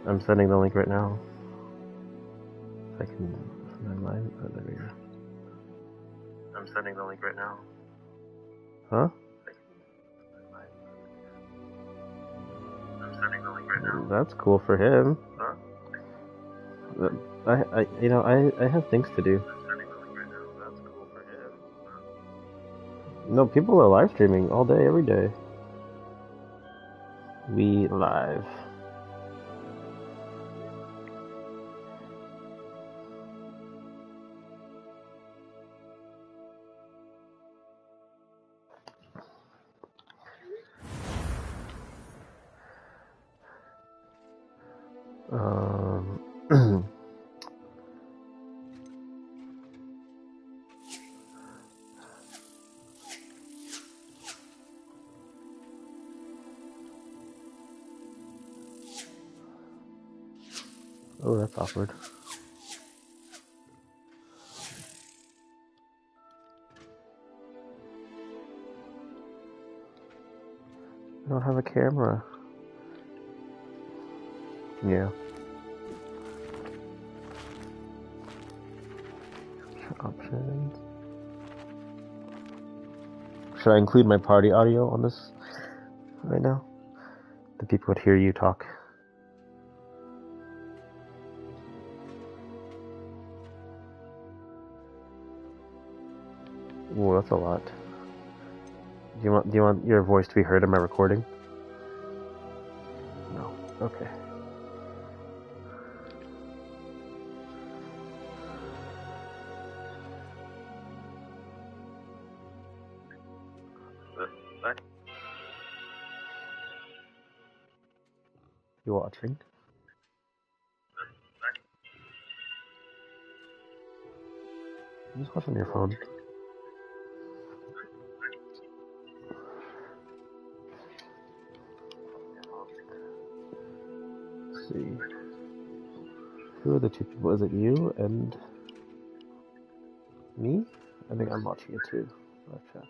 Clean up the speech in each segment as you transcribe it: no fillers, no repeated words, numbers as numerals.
I'm sending the link right now. If I can find my line. Oh, there we go. I'm sending the link right now. Huh? I'm sending the link right now. That's cool for him. Huh? I have things to do. I'm sending the link right now. That's cool for him. Huh? No, people are live streaming all day, every day. We live. Oh, that's awkward. I don't have a camera. Yeah. Options. Should I include my party audio on this right now? The people would hear you talk. Ooh, that's a lot. Do you want your voice to be heard in my recording? No. Okay. You watching? Just watch on your phone. Let's see. Who are the two people? Is it you and me? I think I'm watching it too. Live chat.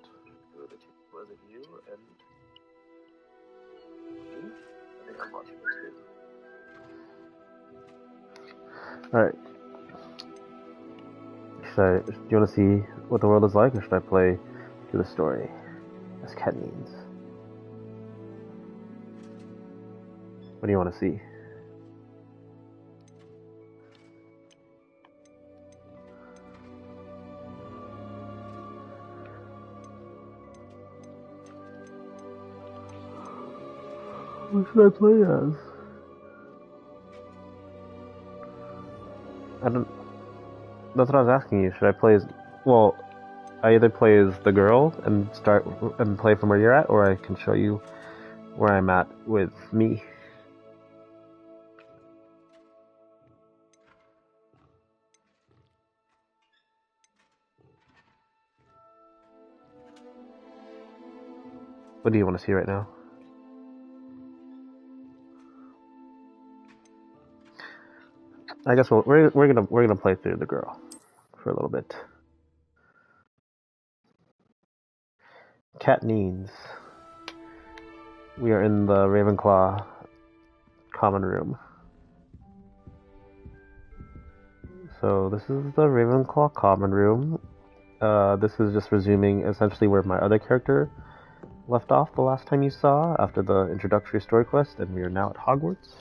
Who are the two people? Is it you and me? I think I'm watching it too. Alright. Do you want to see what the world is like, or should I play through the story as Cat means? What do you want to see? What should I play as? That's what I was asking you. Should I play as... Well, I either play as the girl and play from where you're at, or I can show you where I'm at with me. What do you want to see right now? I guess we're gonna play through the girl for a little bit. Cat Neens. We are in the Ravenclaw common room. So this is the Ravenclaw common room. This is just resuming essentially where my other character left off the last time you saw after the introductory story quest, and we are now at Hogwarts.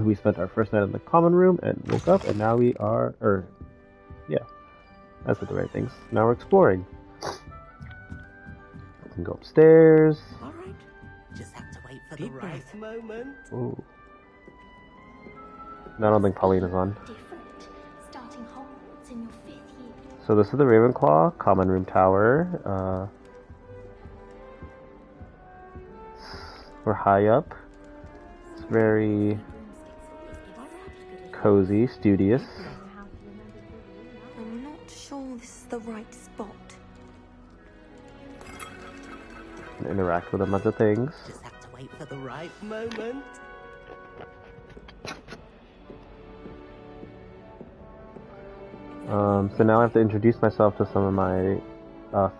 We spent our first night in the common room and woke up, and now we are, yeah, that's the right things. Now we're exploring. We can go upstairs. All right, just have to wait for the right moment. Ooh. No, I don't think Pauline is on. Starting Hogwarts in your 5th year. So this is the Ravenclaw common room tower. We're high up. It's very cozy, studious. I'm not sure this is the right spot. And interact with a bunch of things. Just have to wait for the right moment. So now I have to introduce myself to some of my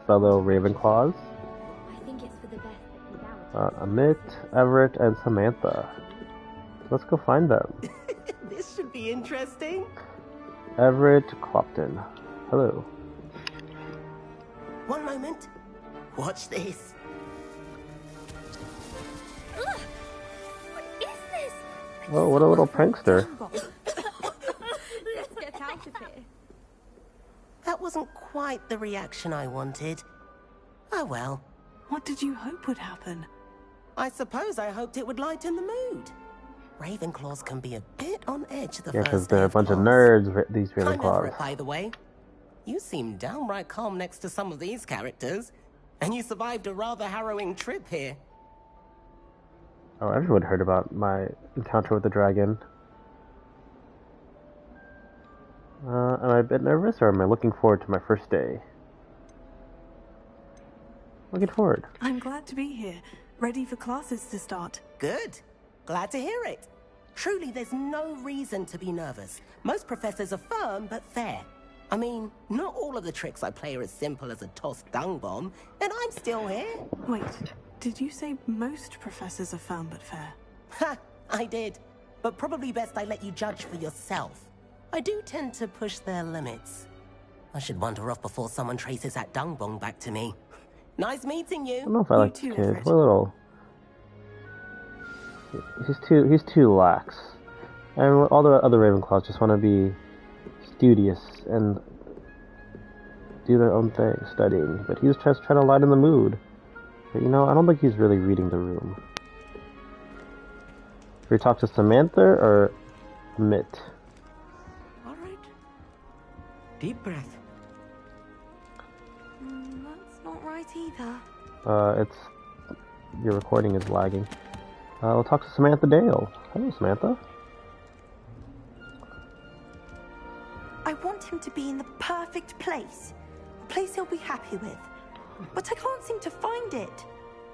fellow Ravenclaws. I think it's for the best that he's out. Amit, Everett, and Samantha. Let's go find them. This should be interesting. Everett Clopton. Hello. One moment. Watch this. Ugh! What is this? Oh, what a little prankster. Let's get out of here. That wasn't quite the reaction I wanted. Oh well. What did you hope would happen? I suppose I hoped it would lighten the mood. Ravenclaws can be a bit on edge the Yeah, because first they're day a of bunch of class. nerds, these I'm over Ravenclaws. it, by the way. You seem downright calm next to some of these characters. And you survived a rather harrowing trip here. Oh, everyone heard about my encounter with the dragon. Am I a bit nervous, or am I looking forward to my first day? Looking forward. I'm glad to be here, ready for classes to start. Good. Glad to hear it. Truly, there's no reason to be nervous. Most professors are firm but fair. I mean, not all of the tricks I play are as simple as a tossed dung bomb, and I'm still here. Wait, did you say most professors are firm but fair? Ha! I did. But probably best I let you judge for yourself. I do tend to push their limits. I should wander off before someone traces that dung bomb back to me. Nice meeting I don't you. know if I like too, this kid. Everett. We're a little. He's too lax. And all the other Ravenclaws just want to be studious and do their own thing, studying. But he's just trying to lighten the mood. But you know, I don't think he's really reading the room. Should we talk to Samantha or Mitt? All right. Deep breath. That's not right either. It's your recording is lagging. We'll talk to Samantha Dale. Hello, Samantha. I want him to be in the perfect place. A place he'll be happy with. But I can't seem to find it.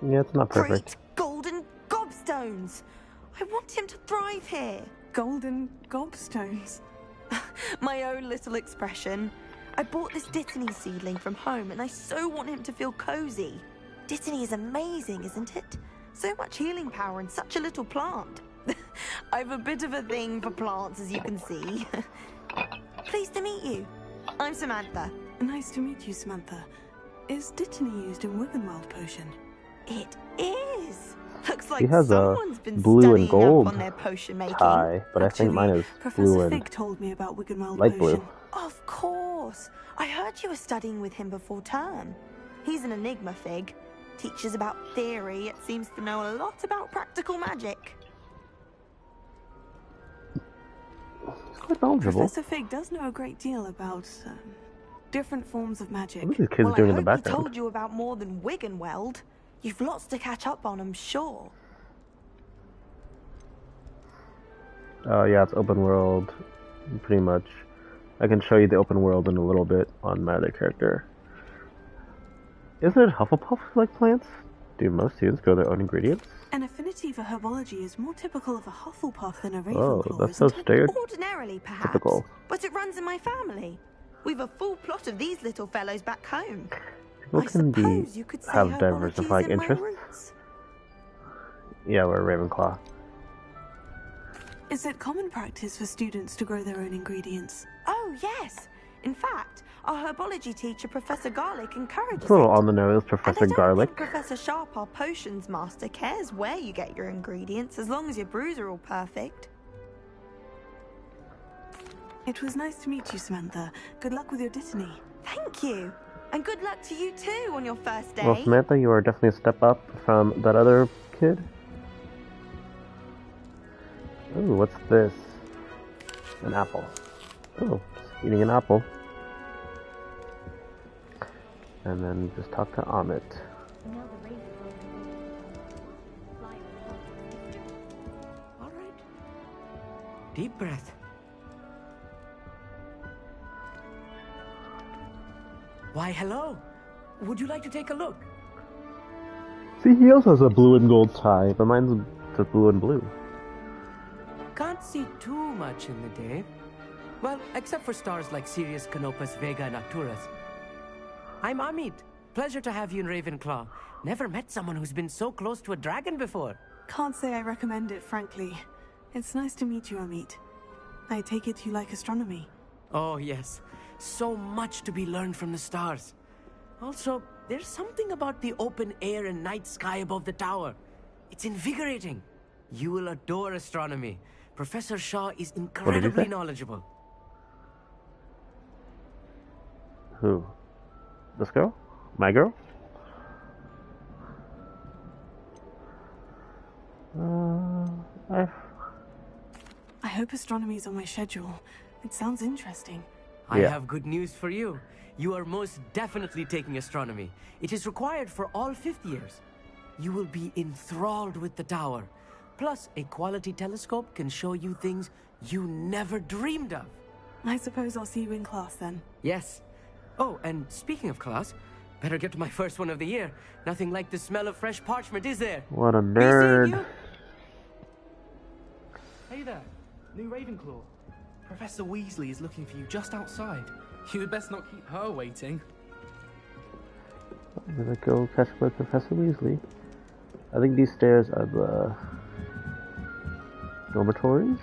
Yeah, it's not perfect. Great golden gobstones! I want him to thrive here. Golden gobstones. My own little expression. I bought this Dittany seedling from home and I so want him to feel cozy. Dittany is amazing, isn't it? So much healing power in such a little plant. I've a bit of a thing for plants, as you can see. Pleased to meet you. I'm Samantha. Nice to meet you, Samantha. Is Dittany used in Wiggenweld potion? It is. Looks He like has a someone's been blue and studying gold up on their potion making. tie, but I think Actually, mine is Professor blue and Fig told me about Wiggenweld light potion. blue. Of course. I heard you were studying with him before term. He's an enigma, Fig. Teaches about theory, it seems to know a lot about practical magic. He's quite knowledgeable. Professor Fig does know a great deal about different forms of magic. What are these kids Well, doing I in the hope he background? told you about more than Wiggenweld. You've lots to catch up on, I'm sure. Oh yeah, it's open world, pretty much. I can show you the open world in a little bit on my other character. Isn't it Hufflepuff who like plants? Do most students grow their own ingredients? An affinity for herbology is more typical of a Hufflepuff than a Oh, Ravenclaw, that's so isn't it? Ordinarily, perhaps. Typical. But it runs in my family. We've a full plot of these little fellows back home. People I can be suppose you could say have herbology's diversified in my interests. roots. Yeah, we're Ravenclaw. Is it common practice for students to grow their own ingredients? Oh, yes. In fact, our herbology teacher, Professor Garlick, encourages It's a little it. on the nose, And Professor I don't Garlic. think Professor Sharp, our potions master, cares where you get your ingredients, as long as your brews are all perfect. It was nice to meet you, Samantha. Good luck with your Dittany. Thank you. And good luck to you too on your first day. Well, Samantha, you are definitely a step up from that other kid. Ooh, what's this? An apple. Oh, just eating an apple. And then just talk to Amit. All right. Deep breath. Why, hello. Would you like to take a look? See, he also has a blue and gold tie, but mine's just blue and blue. Can't see too much in the day. Well, except for stars like Sirius, Canopus, Vega, and Arcturus. I'm Amit. Pleasure to have you in Ravenclaw. Never met someone who's been so close to a dragon before. Can't say I recommend it, frankly. It's nice to meet you, Amit. I take it you like astronomy. Oh, yes. So much to be learned from the stars. Also, there's something about the open air and night sky above the tower. It's invigorating. You will adore astronomy. Professor Shaw is incredibly knowledgeable. Who? This girl? My girl? I hope astronomy's on my schedule. It sounds interesting. I have good news for you. You are most definitely taking astronomy. It is required for all fifth years. You will be enthralled with the tower. Plus, a quality telescope can show you things you never dreamed of. I suppose I'll see you in class then. Yes. Oh, and speaking of class, better get to my first one of the year. Nothing like the smell of fresh parchment, is there? What a Be seeing nerd. you. Hey there, new Ravenclaw. Professor Weasley is looking for you just outside. You had best not keep her waiting. I'm gonna go catch up with Professor Weasley. I think these stairs are the dormitories.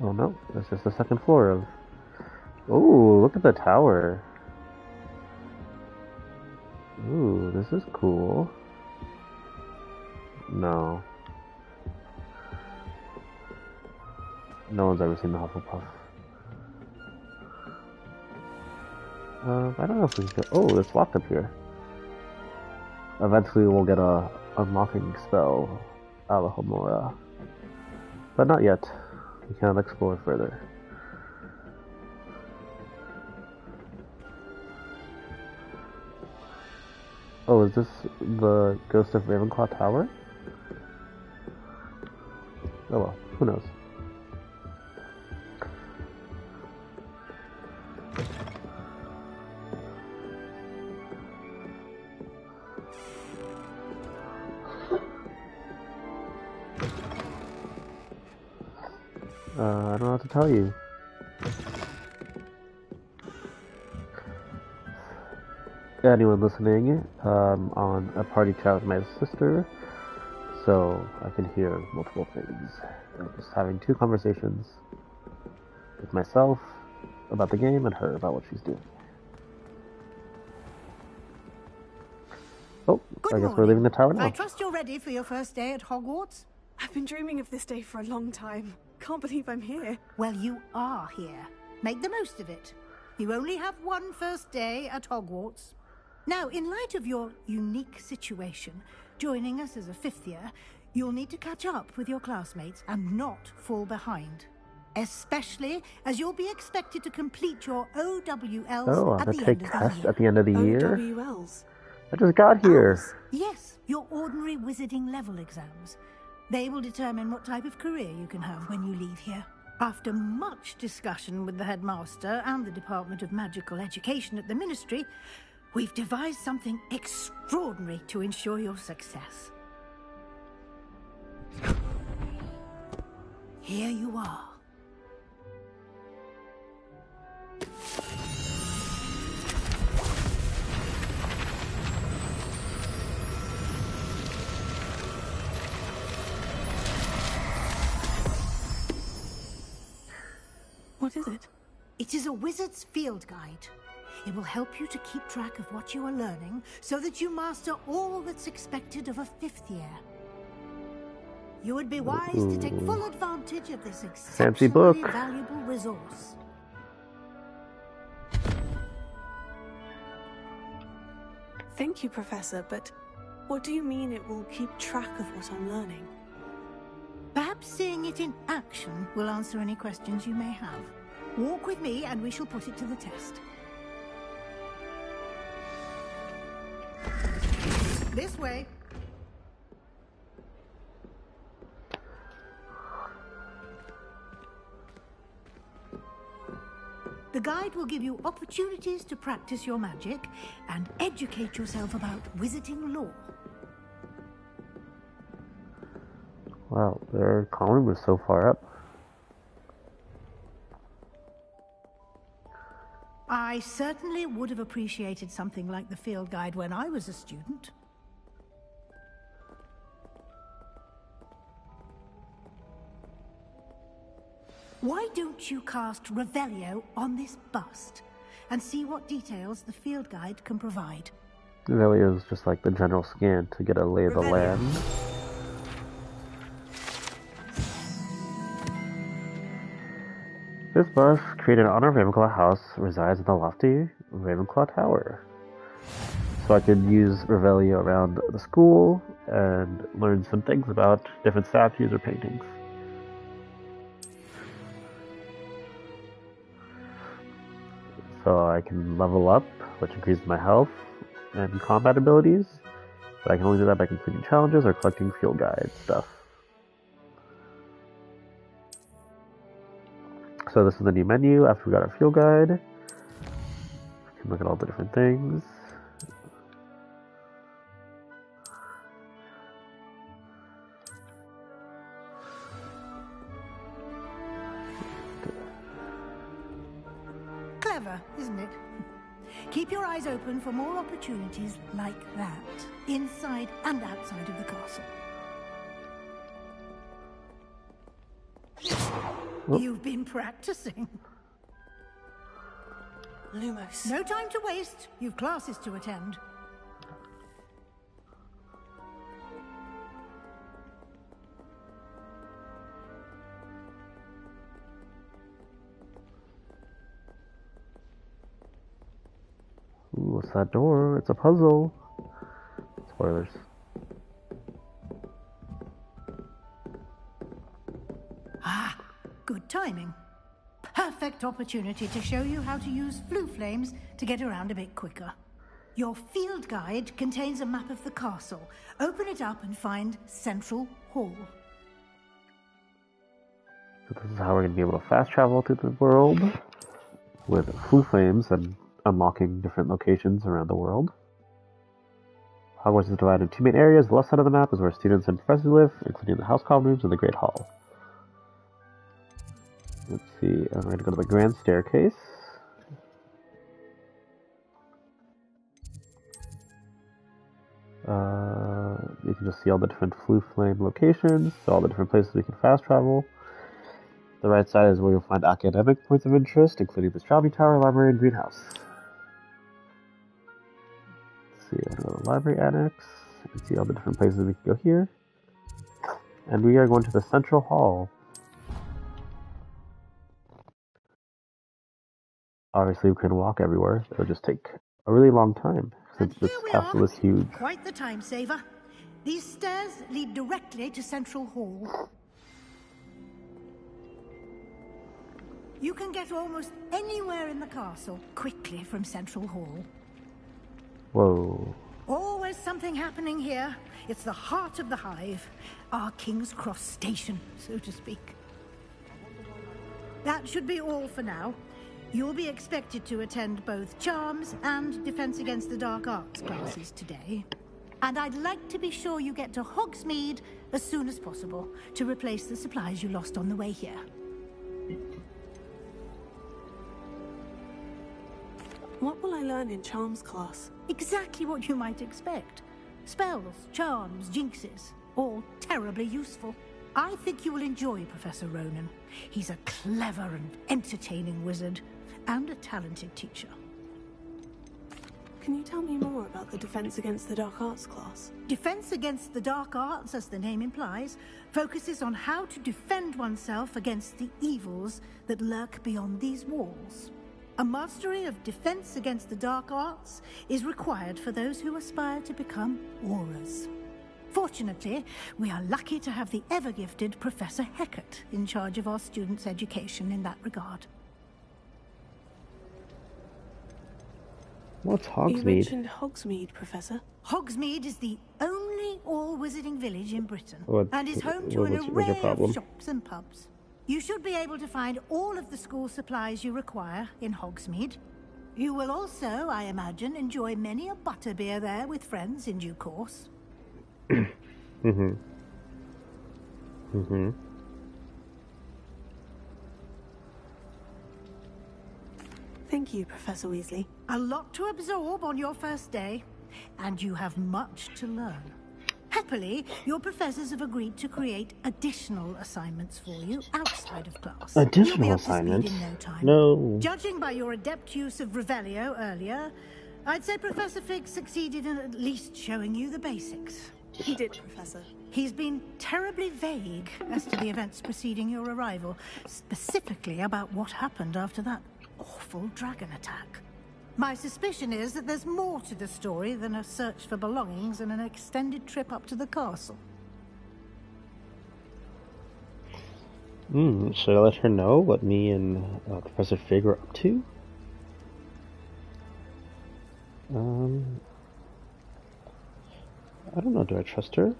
Oh no, that's just the second floor of... Oh, look at the tower. Ooh, this is cool. No. No one's ever seen the Hufflepuff. I don't know if we can... Oh, it's locked up here. Eventually we'll get a unlocking spell, Alohomora. But not yet. We can't explore further. Oh, is this the Ghost of Ravenclaw Tower? Oh well, who knows? I don't know what to tell you. Anyone listening, on a party chat with my sister, so I can hear multiple things. I'm just having two conversations with myself about the game and her about what she's doing. Oh, I guess we're leaving the tower now. I trust you're ready for your first day at Hogwarts? I've been dreaming of this day for a long time. Can't believe I'm here. Well, you are here. Make the most of it. You only have one first day at Hogwarts. Now, in light of your unique situation, joining us as a fifth year, you'll need to catch up with your classmates and not fall behind. Especially as you'll be expected to complete your OWLs Oh, at I'm the gonna end take of the tests year. at the end of the year? OWLs. I just got here. Yes, your ordinary wizarding level exams. They will determine what type of career you can have when you leave here. After much discussion with the headmaster and the Department of Magical Education at the Ministry, we've devised something extraordinary to ensure your success. Here you are. What is it? It is a wizard's field guide. It will help you to keep track of what you are learning so that you master all that's expected of a fifth year. You would be wise to take full advantage of this Fancy book. exceptionally valuable resource. Thank you, Professor, but what do you mean it will keep track of what I'm learning? Perhaps seeing it in action will answer any questions you may have. Walk with me and we shall put it to the test. This way. The guide will give you opportunities to practice your magic and educate yourself about wizarding lore. Wow, their common room is so far up. I certainly would have appreciated something like the field guide when I was a student. Why don't you cast Revelio on this bust and see what details the field guide can provide? It really is just like the general scan to get a lay of the land. This bust, created in honor of Ravenclaw House, resides in the lofty Ravenclaw Tower. So I could use Revelio around the school and learn some things about different statues or paintings. So I can level up, which increases my health and combat abilities. But I can only do that by completing challenges or collecting field guide stuff. So this is the new menu after we got our field guide. We can look at all the different things. Clever, isn't it? Keep your eyes open for more opportunities like that, inside and outside of the castle. Oh. You've been practicing. Lumos. No time to waste. You've classes to attend. Ooh, what's that door? It's a puzzle. Spoilers. Ah, good timing. Perfect opportunity to show you how to use flue flames to get around a bit quicker. Your field guide contains a map of the castle. Open it up and find Central Hall. So this is how we're going to be able to fast travel through the world with flue flames and unlocking different locations around the world. Hogwarts is divided into two main areas. The left side of the map is where students and professors live, including the House Common Rooms and the Great Hall. Let's see, we're going to go to the Grand Staircase. You can just see all the different flue flame locations, all the different places we can fast travel. The right side is where you'll find academic points of interest, including the Strawberry Tower, Library, and Greenhouse. Let's see, I'm going to go to the Library Annex and see all the different places we can go here. And we are going to the Central Hall. Obviously, we couldn't walk everywhere. It would just take a really long time since this castle is huge. Quite the time saver. These stairs lead directly to Central Hall. You can get almost anywhere in the castle quickly from Central Hall. Whoa. Always something happening here. It's the heart of the hive, our King's Cross station, so to speak. That should be all for now. You'll be expected to attend both Charms and Defense Against the Dark Arts classes today. And I'd like to be sure you get to Hogsmeade as soon as possible to replace the supplies you lost on the way here. What will I learn in Charms class? Exactly what you might expect. Spells, charms, jinxes, all terribly useful. I think you will enjoy Professor Ronan. He's a clever and entertaining wizard, and a talented teacher. Can you tell me more about the Defense Against the Dark Arts class? Defense Against the Dark Arts, as the name implies, focuses on how to defend oneself against the evils that lurk beyond these walls. A mastery of Defense Against the Dark Arts is required for those who aspire to become Aurors. Fortunately, we are lucky to have the ever-gifted Professor Hecat in charge of our students' education in that regard. What's Hogsmeade? You mentioned Hogsmeade, Professor. Hogsmeade is the only all-wizarding village in Britain, What- and is home to what's an your array problem? of shops and pubs. You should be able to find all of the school supplies you require in Hogsmeade. You will also, I imagine, enjoy many a butterbeer there with friends in due course. Thank you, Professor Weasley. A lot to absorb on your first day, and you have much to learn. Happily, your professors have agreed to create additional assignments for you outside of class. You'll be Additional up to speed assignments? in no time. No. Judging by your adept use of Revelio earlier, I'd say Professor Fig succeeded in at least showing you the basics. He did, Professor. He's been terribly vague as to the events preceding your arrival, specifically about what happened after that awful dragon attack. My suspicion is that there's more to the story than a search for belongings and an extended trip up to the castle. Should I let her know what me and Professor Fig are up to? I don't know, do I trust her?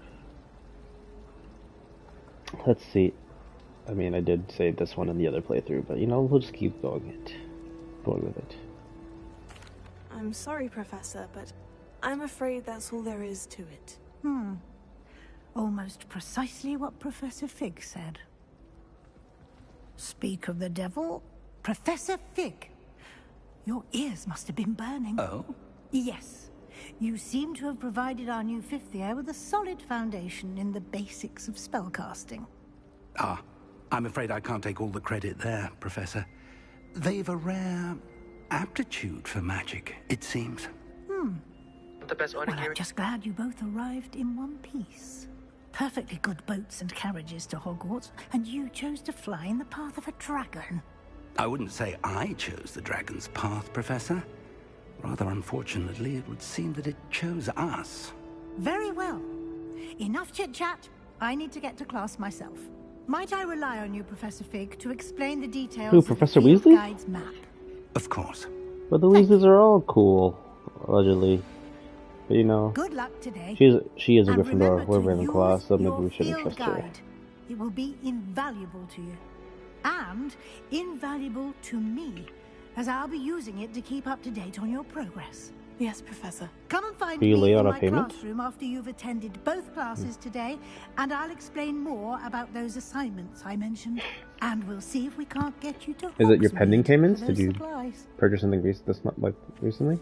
Let's see. I mean, I did save this one in the other playthrough, but you know, we'll just keep going with it. I'm sorry, Professor, but I'm afraid that's all there is to it. Almost precisely what Professor Fig said. Speak of the devil, Professor Fig. Your ears must have been burning. Oh? Yes. You seem to have provided our new fifth year with a solid foundation in the basics of spellcasting. Ah, I'm afraid I can't take all the credit there, Professor. They've a rare aptitude for magic, it seems. The best Well, I'm just glad you both arrived in one piece. Perfectly good boats and carriages to Hogwarts, and you chose to fly in the path of a dragon. I wouldn't say I chose the dragon's path, Professor. Rather unfortunately, it would seem that it chose us. Very well. Enough chit-chat. I need to get to class myself. Might I rely on you, Professor Fig, to explain the details Who, of Professor the Field Weasley? Guide's map? Of course. But the Weasleys are all cool, allegedly. But you know, Good luck today. she is a And Gryffindor. remember We're to Ravenclaw, use so maybe your we shouldn't field trust her. guide. It will be invaluable to you. And invaluable to me, as I'll be using it to keep up to date on your progress. Yes, Professor. Come and find Will you me lay in out a my payment? classroom after you've attended both classes today, and I'll explain more about those assignments I mentioned. And we'll see if we can't get you to Is it your Hogsmeade pending payments? for Did those you supplies. purchase something this month, like recently?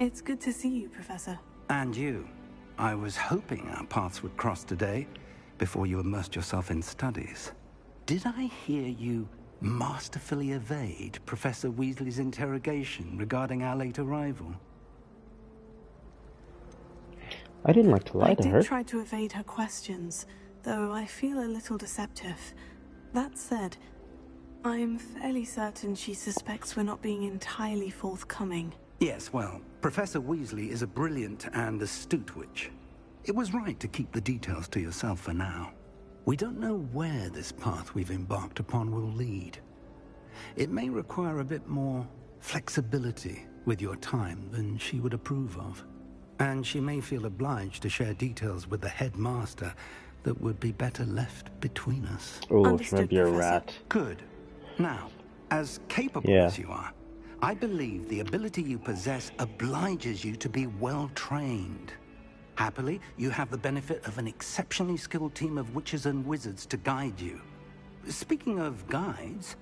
It's good to see you, Professor. And you. I was hoping our paths would cross today, before you immersed yourself in studies. Did I hear you masterfully evade Professor Weasley's interrogation regarding our late arrival? I didn't like to lie I to did her. try to evade her questions, though I feel a little deceptive. That said, I'm fairly certain she suspects we're not being entirely forthcoming. Yes, well, Professor Weasley is a brilliant and astute witch. It was right to keep the details to yourself for now. We don't know where this path we've embarked upon will lead. It may require a bit more flexibility with your time than she would approve of. And she may feel obliged to share details with the headmaster that would be better left between us. Oh, she Understood, might be a Professor. rat. Good. Now, as capable Yeah. as you are, I believe the ability you possess obliges you to be well trained. Happily, you have the benefit of an exceptionally skilled team of witches and wizards to guide you. Speaking of guides,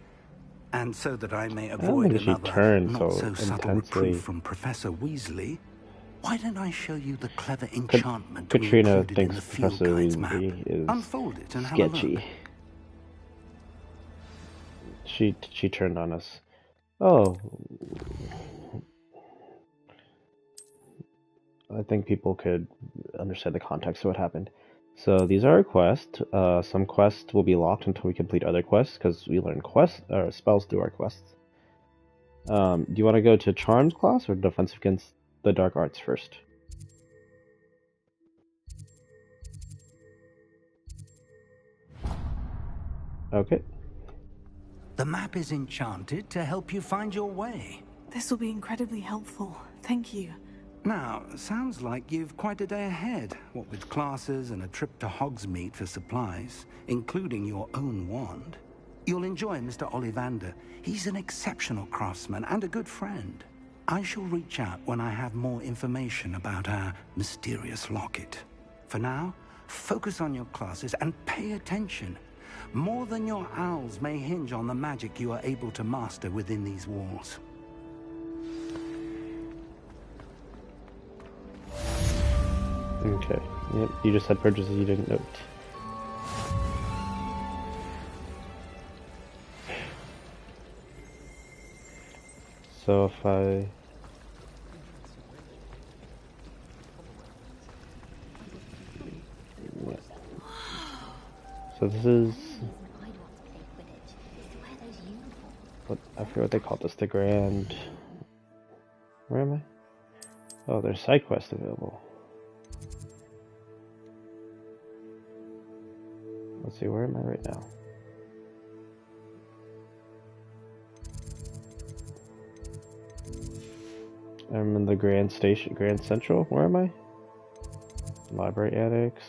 and so that I may avoid think she another turned not so so subtle intensely. reproof from Professor Weasley, why don't I show you the clever enchantment we Katrina included in thinks the field Professor guide's map? Weasley is Unfold it and have a look. sketchy. She turned on us. Oh, I think people could understand the context of what happened. So these are our quests. Some quests will be locked until we complete other quests because we learn spells through our quests. Do you want to go to Charms class or Defense Against the Dark Arts first? Okay. The map is enchanted to help you find your way. This will be incredibly helpful. Thank you. Now, sounds like you've quite a day ahead, what with classes and a trip to Hogsmeade for supplies, including your own wand. You'll enjoy Mr. Ollivander. He's an exceptional craftsman and a good friend. I shall reach out when I have more information about our mysterious locket. For now, focus on your classes and pay attention. More than your owls may hinge on the magic you are able to master within these walls. Okay. Yep, you just had purchases you didn't note. So if I... Yeah. So this is... What, I forget what they call this, the Grand... Where am I? Oh, there's side quests available. Let's see, where am I right now? I'm in the Grand Station, Grand Central. Where am I? Library Annex.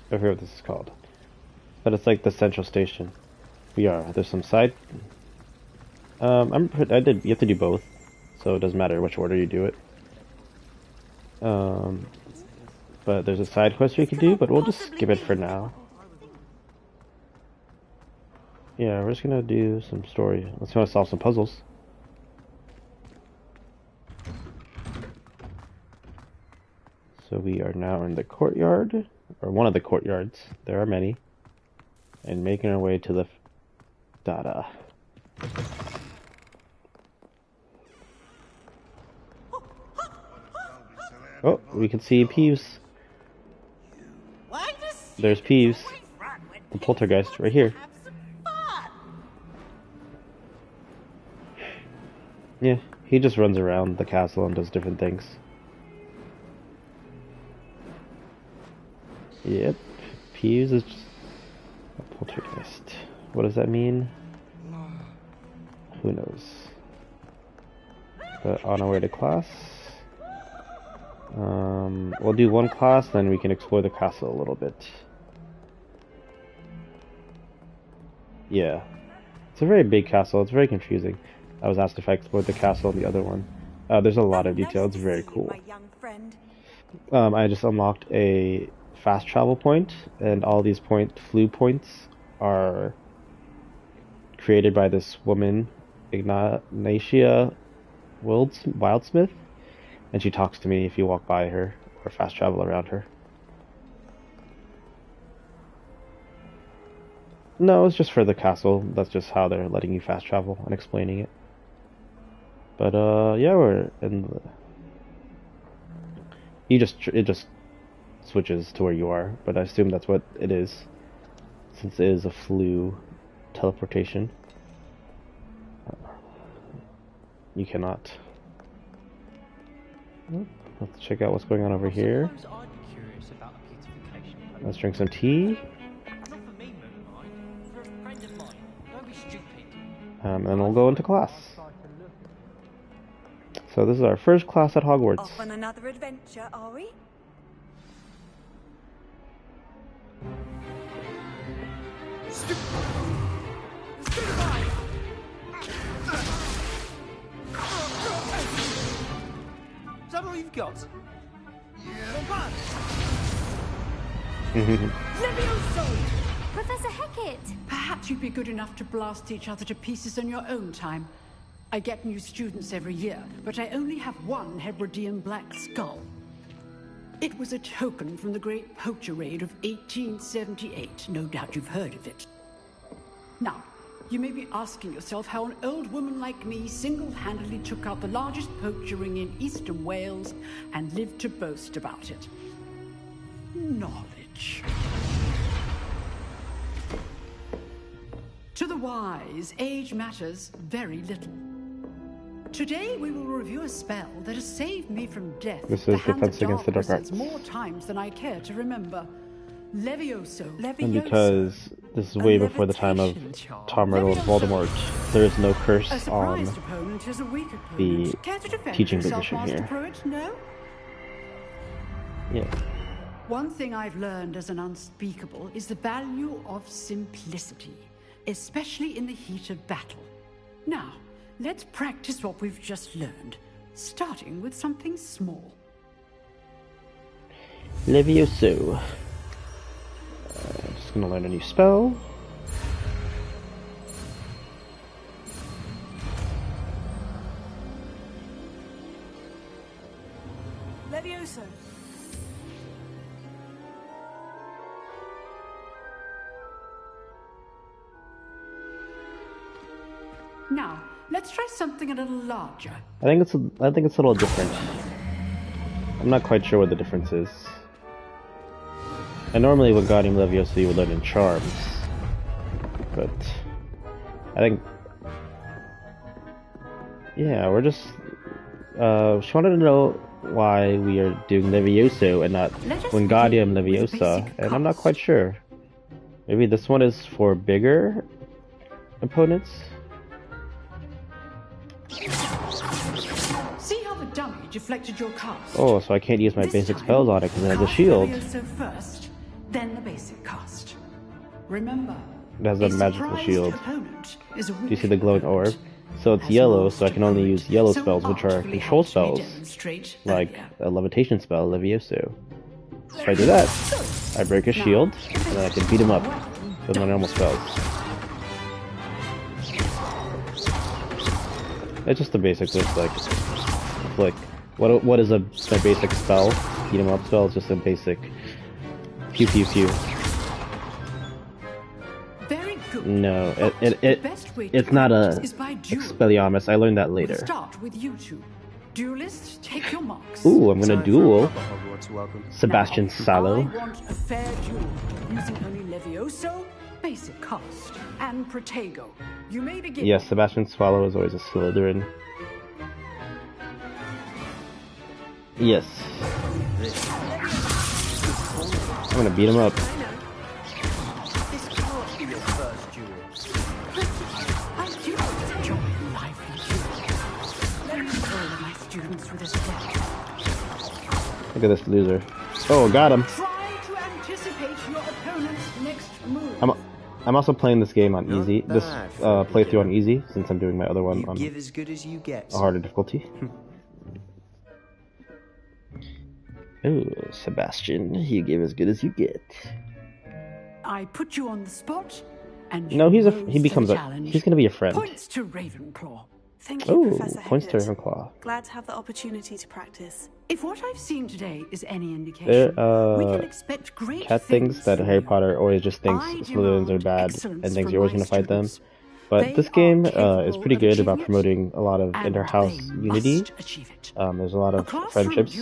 I forget what this is called. But it's like the Central Station. We are. There's some side... you have to do both. So it doesn't matter which order you do it. But there's a side quest you can do, but we'll just skip it for now. Yeah, we're just gonna do some story. Let's go solve some puzzles. So we are now in the courtyard, or one of the courtyards. There are many. And making our way to the data. Oh, we can see Peeves. There's Peeves, the poltergeist, right here. Yeah, he just runs around the castle and does different things. Yep, Peeves is just a poltergeist. What does that mean? Who knows? But on our way to class. We'll do one class, then we can explore the castle a little bit. Yeah. It's a very big castle, it's very confusing. I was asked if I explored the castle and the other one. There's a lot of detail, it's very cool. I just unlocked a fast travel point, and all these flu points are created by this woman, Ignatia Wildsmith, and she talks to me if you walk by her or fast travel around her. No, it's just for the castle. That's just how they're letting you fast travel and explaining it. But yeah, we're in the... it just switches to where you are, but I assume that's what it is, since it is a flu teleportation. You cannot. Let's check out what's going on over here. Let's drink some tea. And then we'll go into class. So this is our first class at Hogwarts. Off on another adventure, are we? Is that all you've got? Professor Hecat! Perhaps you'd be good enough to blast each other to pieces on your own time. I get new students every year, but I only have one Hebridean black skull. It was a token from the Great Poacher Raid of 1878. No doubt you've heard of it. Now, you may be asking yourself how an old woman like me single-handedly took out the largest poacher ring in eastern Wales and lived to boast about it. Knowledge. To the wise, age matters very little. Today we will review a spell that has saved me from death. This is Defense Against the Dark Arts. More times than I care to remember. Levioso. And because this is way before the time of Tom Riddle and Voldemort, there is no curse on the teaching position here. No? Yeah. One thing I've learned as an unspeakable is the value of simplicity, especially in the heat of battle. Now, let's practice what we've just learned, starting with something small. Levioso. Just gonna learn a new spell. Levioso. Now, let's try something a little larger. I think it's a little different. I'm not quite sure what the difference is. And normally with Guardian Leviosa you would learn in Charms. But I think, yeah, we're just she wanted to know why we are doing Levioso and not Wingardium Leviosa, and I'm not quite sure. Maybe this one is for bigger opponents? See how the dummy deflected your cast? Oh, so I can't use my basic spells on it because it has a shield. Levioso first, then the basic cast. Remember, It has a magical surprised shield. opponent is a Do you see the glowing orb? So it's yellow, so I can only use yellow spells, which are control spells, like a levitation spell, Levioso. So if I do that, I break his shield, and then I can beat him up with my normal spells. It's just the basics of like what is my basic spell? Beat him up spell is just a basic pew pew pew. No, it's not a Expelliarmus. I learned that later. Start with you two. Duelists, take your marks. Ooh, I'm gonna duel Sebastian Sallow. I want a fair duel using only Levioso, basic cast, and Protego. You may begin. Yes, Sebastian Swallow is always a Slytherin. Yes. I'm gonna beat him up. Look at this loser. Oh, got him. Try to anticipate your opponent's next move. I'm also playing this game on easy. This playthrough on easy, since I'm doing my other one on give as good as you get. a harder difficulty. Ooh, Sebastian, you give as good as you get. I put you on the spot, and No, he's he's gonna be a friend. Points to Ravenclaw. Thank you, Ooh, Professor points to Hecat. Ravenclaw. Glad to have the opportunity to practice. If what I've seen today is any indication, we There, can expect great Cat thinks that Harry Potter always just thinks Slytherins are bad and thinks you're always gonna fight them. But this game is pretty good about promoting a lot of inter-house unity. There's a lot of friendships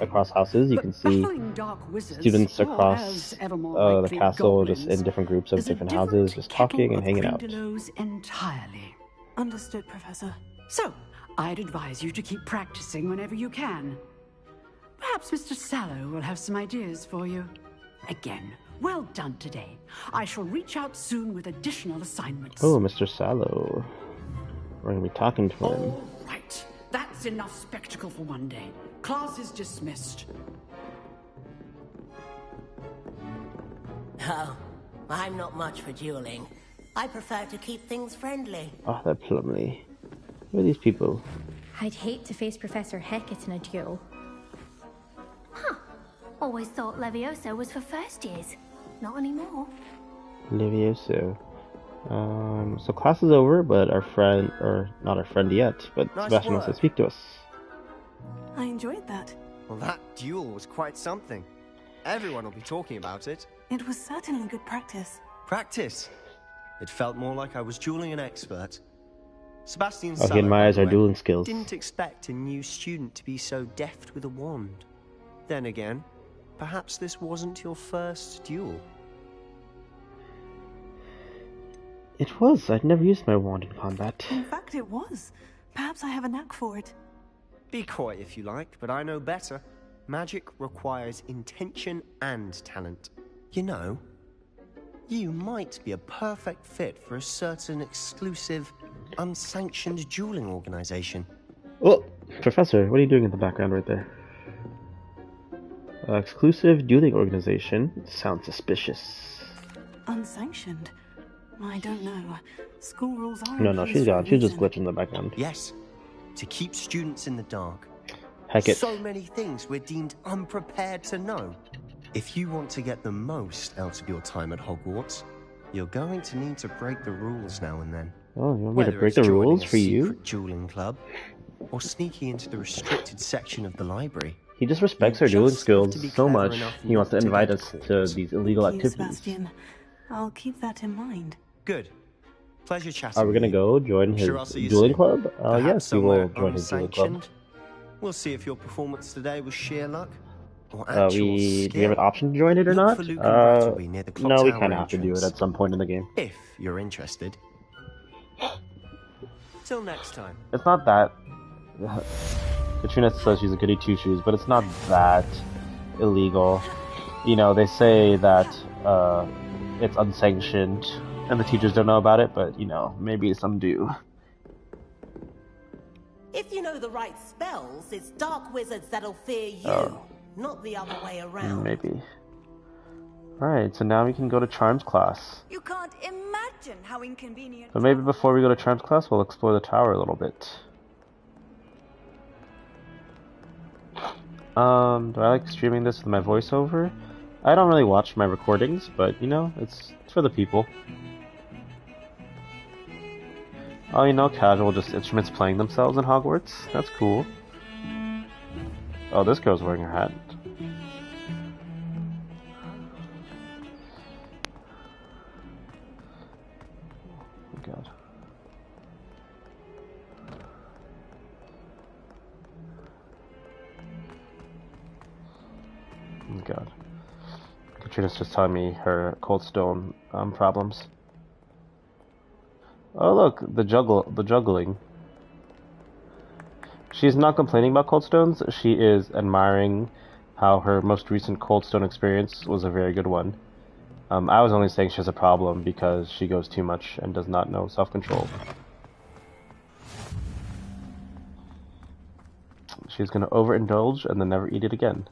across houses. You can see students across the castle just in different groups of different houses, just talking and hanging out. Entirely. Understood, Professor. So, I'd advise you to keep practicing whenever you can. Perhaps Mr. Sallow will have some ideas for you. Again, well done today. I shall reach out soon with additional assignments. Oh, Mr. Sallow. We're gonna be talking to him. All right. That's enough spectacle for one day. Class is dismissed. Oh, I'm not much for dueling. I prefer to keep things friendly. Oh, that Plumley. Who are these people? I'd hate to face Professor Hecat in a duel. Huh. Always thought Levioso was for first years. Not anymore. Levioso. So class is over, but our friend, or not our friend yet, but Nice Sebastian wants to work. speak to us. I enjoyed that. Well, that duel was quite something. Everyone will be talking about it. It was certainly good practice. Practice. It felt more like I was dueling an expert. Sebastian Oh, he Sallow, admires by our the way, dueling skills. didn't expect a new student to be so deft with a wand. Then again, perhaps this wasn't your first duel. It was. I'd never used my wand in combat. In fact, it was. Perhaps I have a knack for it. Be coy if you like, but I know better. Magic requires intention and talent. You know, you might be a perfect fit for a certain exclusive, unsanctioned dueling organization. Oh, Professor, what are you doing in the background right there? Exclusive dueling organization. Sounds suspicious. Unsanctioned? I don't know. School rules are. No, she's gone. She's just glitching in the background. Yes, to keep students in the dark. Heck it. So many things we're deemed unprepared to know. If you want to get the most out of your time at Hogwarts, you're going to need to break the rules now and then. Oh, you want me to Whether break it's the joining rules a for you? secret dueling club or sneaking into the restricted section of the library. He just respects You our dueling just have skills to be so clever much, enough he wants to not to invite get us caught. to these illegal Thank you, activities. Sebastian. I'll keep that in mind. Good. Pleasure chatting. Are we gonna go join his Sure, I'll see you dueling soon. club? Perhaps Yes, we will somewhere join his dueling club. unsanctioned. We'll see if your performance today was sheer luck or actual Do we have an skill. option to join it or Look not? for Luke and Brattleby near the clock No, we tower kind of have to do it entrance. at some point in the game. If you're interested. Till next time. It's not that... Katrina says she's a goody two-shoes, but it's not that illegal. You know, they say that it's unsanctioned, and the teachers don't know about it, but, you know, maybe some do. If you know the right spells, it's dark wizards that'll fear you, Oh. not the other way around. Maybe. Alright, so now we can go to Charms class. You can't imagine how inconvenient. But maybe before we go to Charms class, we'll explore the tower a little bit. Do I like streaming this with my voiceover? I don't really watch my recordings, but, you know, it's for the people. Oh, you know, casual, just instruments playing themselves in Hogwarts? That's cool. Oh, this girl's wearing her hat. Oh, God. Oh, God. Katrina's just telling me her cold stone problems. Oh look, the juggling. She's not complaining about cold stones, she is admiring how her most recent cold stone experience was a very good one. I was only saying she has a problem because she goes too much and does not know self-control. She's gonna overindulge and then never eat it again.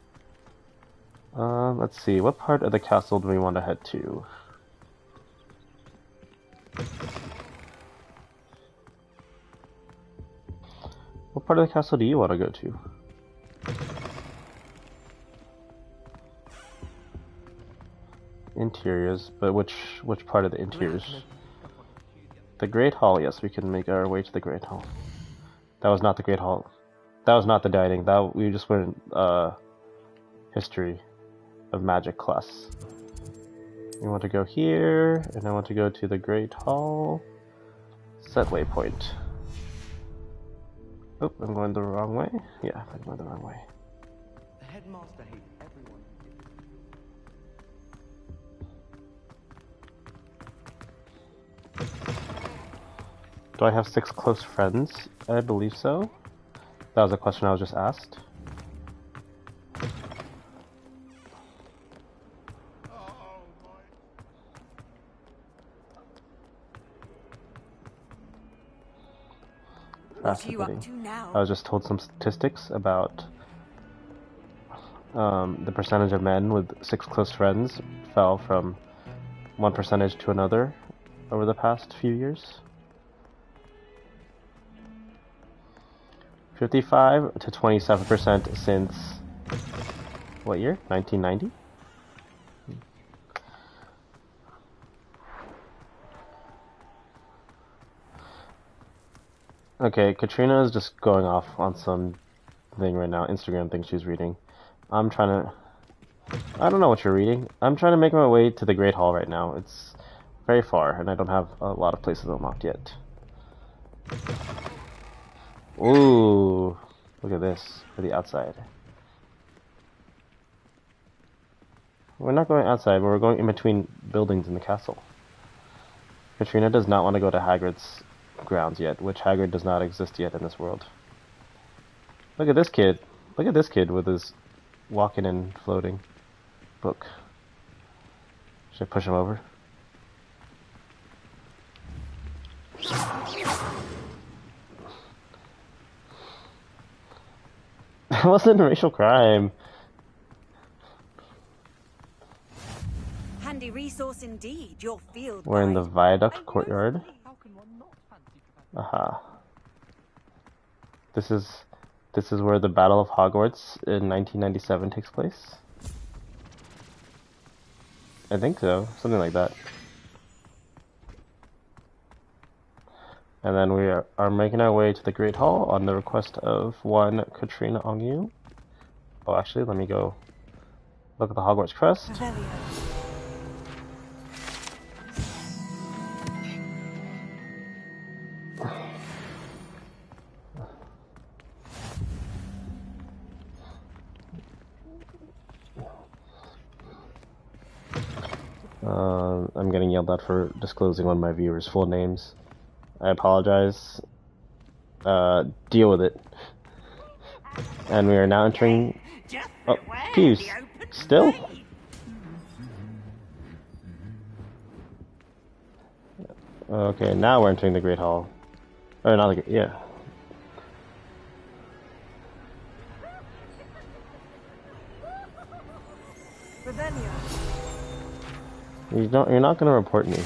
Let's see, what part of the castle do we want to head to? What part of the castle do you want to go to? Interiors, but which part of the interiors? The Great Hall, yes, we can make our way to the Great Hall. That was not the Great Hall. That was not the dining. That we just went history of magic class. We want to go here, and I want to go to the Great Hall. Set waypoint. Oh, I'm going the wrong way? Yeah, I'm going the wrong way. The headmaster hates everyone. Do I have 6 close friends? I believe so. That was a question I was just asked. What are you up to now? I was just told some statistics about the percentage of men with 6 close friends fell from one percentage to another over the past few years. 55 to 27% since what year? 1990? Okay, Katrina is just going off on some thing right now, Instagram thing she's reading. I'm trying to... I don't know what you're reading. I'm trying to make my way to the Great Hall right now. It's very far, and I don't have a lot of places unlocked yet. Ooh, look at this, for the outside. We're not going outside, but we're going in between buildings in the castle. Katrina does not want to go to Hagrid's grounds yet, which Hagrid does not exist yet in this world. Look at this kid. Look at this kid with his walking and floating book. Should I push him over? That wasn't a racial crime. Handy resource indeed, your field We're in the guide. viaduct courtyard. Aha. This is This is where the Battle of Hogwarts in 1997 takes place. I think so, something like that. And then we are making our way to the Great Hall on the request of one Katrina Ongyu. Oh, actually, let me go look at the Hogwarts crest. I'm getting yelled at for disclosing one of my viewers' full names. I apologize. Deal with it. And we are now entering... Oh, Pews. Still? Okay, now we're entering the Great Hall. Or not the... yeah. You're not gonna report me.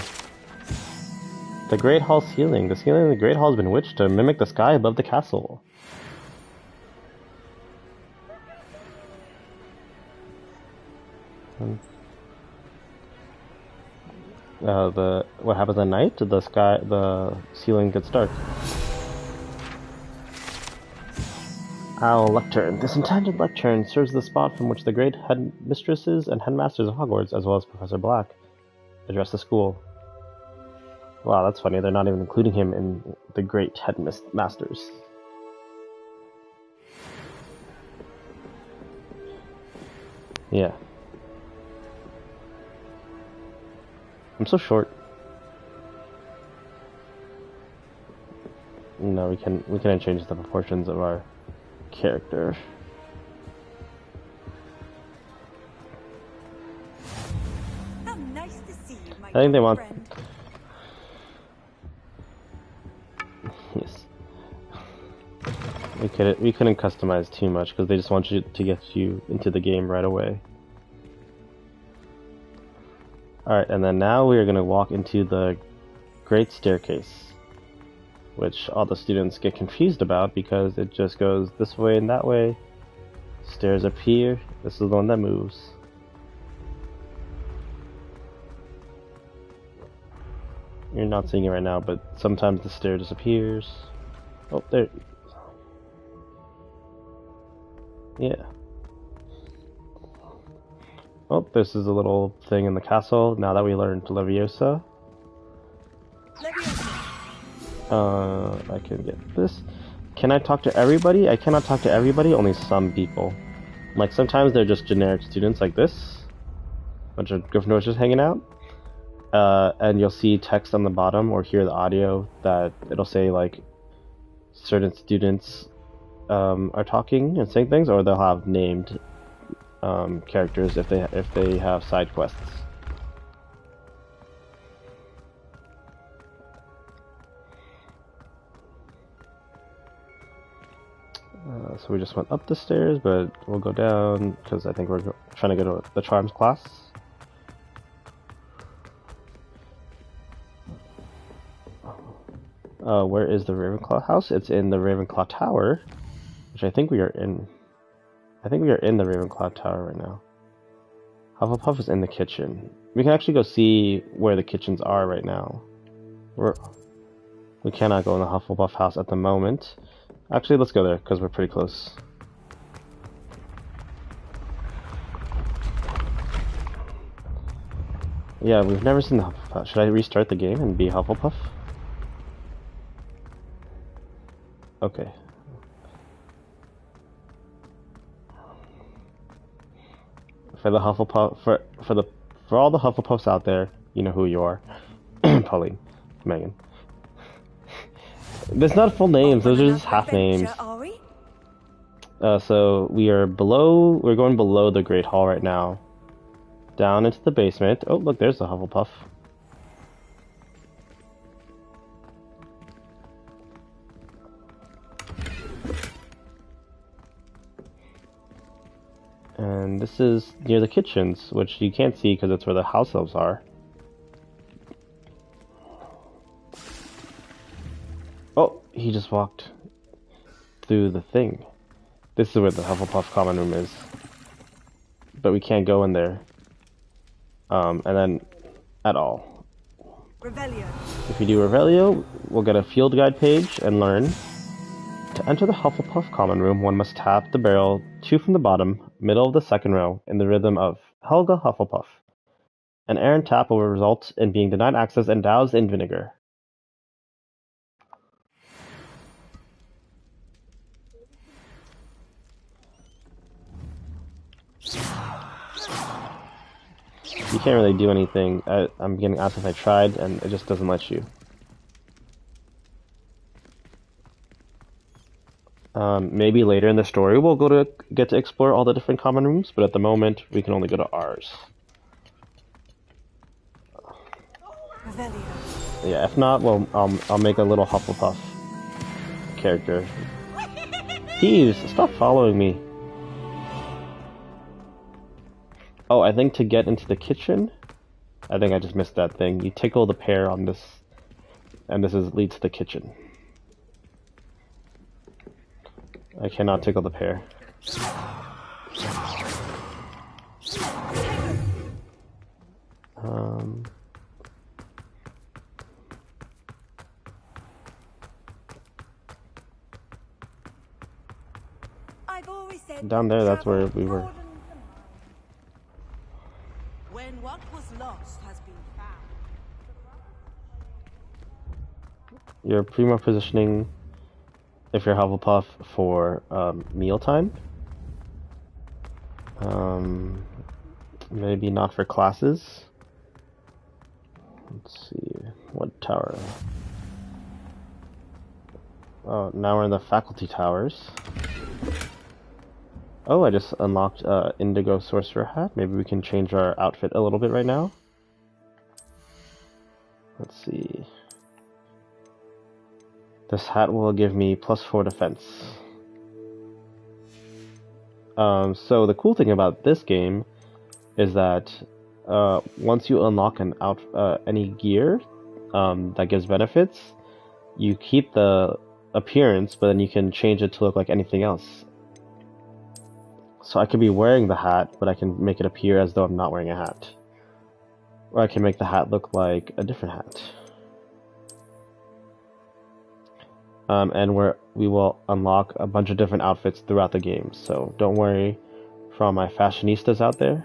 The Great Hall ceiling. The ceiling of the Great Hall has been witched to mimic the sky above the castle. What happens at night? The ceiling gets dark. Owl Lectern. This enchanted lectern serves the spot from which the great headmistresses and headmasters of Hogwarts, as well as Professor Black, address the school. Wow, that's funny. They're not even including him in the great headmasters. Yeah. I'm so short. No, we can't change the proportions of our character. How nice to see you, my I think they want. friend. Yes. We couldn't customize too much because they just want you to get you into the game right away. Alright, and then now we are going to walk into the Great Staircase, which all the students get confused about because it just goes this way and that way. Stairs up here. This is the one that moves. You're not seeing it right now, but sometimes the stair disappears. Oh, there. Yeah. Oh, this is a little thing in the castle, now that we learned Leviosa. I can get this. Can I talk to everybody? I cannot talk to everybody, only some people. Like, sometimes they're just generic students like this. Bunch of Gryffindors just hanging out. And you'll see text on the bottom, or hear the audio, that it'll say, like, certain students are talking and saying things, or they'll have named characters if they have side quests. So we just went up the stairs, but we'll go down because I think we're trying to go to the Charms class. Where is the Ravenclaw house? It's in the Ravenclaw Tower, which I think we are in. I think we are in the Ravenclaw Tower right now. Hufflepuff is in the kitchen. We can actually go see where the kitchens are right now. We cannot go in the Hufflepuff house at the moment. Actually, let's go there, because we're pretty close. Yeah, we've never seen the Hufflepuff. Should I restart the game and be Hufflepuff? Okay. For the Hufflepuff, for all the Hufflepuffs out there, you know who you are. Pauline, Megan. There's not full names; those are just half names. So we're going below the Great Hall right now. Down into the basement. Oh, look, there's the Hufflepuff. And this is near the kitchens, which you can't see because it's where the house elves are. Oh, he just walked through the thing. This is where the Hufflepuff common room is. But we can't go in there. And then, at all. Revelio. If we do Revelio, we'll get a field guide page and learn. To enter the Hufflepuff common room, one must tap the barrel 2 from the bottom, middle of the second row, in the rhythm of Helga Hufflepuff. An errant tap will result in being denied access and doused in vinegar. You can't really do anything. I'm getting asked if I tried, and it just doesn't let you. Maybe later in the story we'll get to explore all the different common rooms, but at the moment we can only go to ours. Revelio. Yeah, if not, well, I'll make a little Hufflepuff character. Peeves, stop following me. Oh, I think to get into the kitchen, I think I just missed that thing. You tickle the pear on this, and this leads to the kitchen. I cannot tickle the pear. Down there, that's where we were. When what was lost has been found. You're primo positioning if you're Hufflepuff for mealtime. Maybe not for classes. Let's see, what tower? Oh, now we're in the faculty towers. Oh, I just unlocked Indigo Sorcerer hat. Maybe we can change our outfit a little bit right now. Let's see. This hat will give me +4 defense. So the cool thing about this game is that once you unlock any gear that gives benefits, you keep the appearance, but then you can change it to look like anything else. So I could be wearing the hat, but I can make it appear as though I'm not wearing a hat. Or I can make the hat look like a different hat. And we will unlock a bunch of different outfits throughout the game, so don't worry for all my fashionistas out there.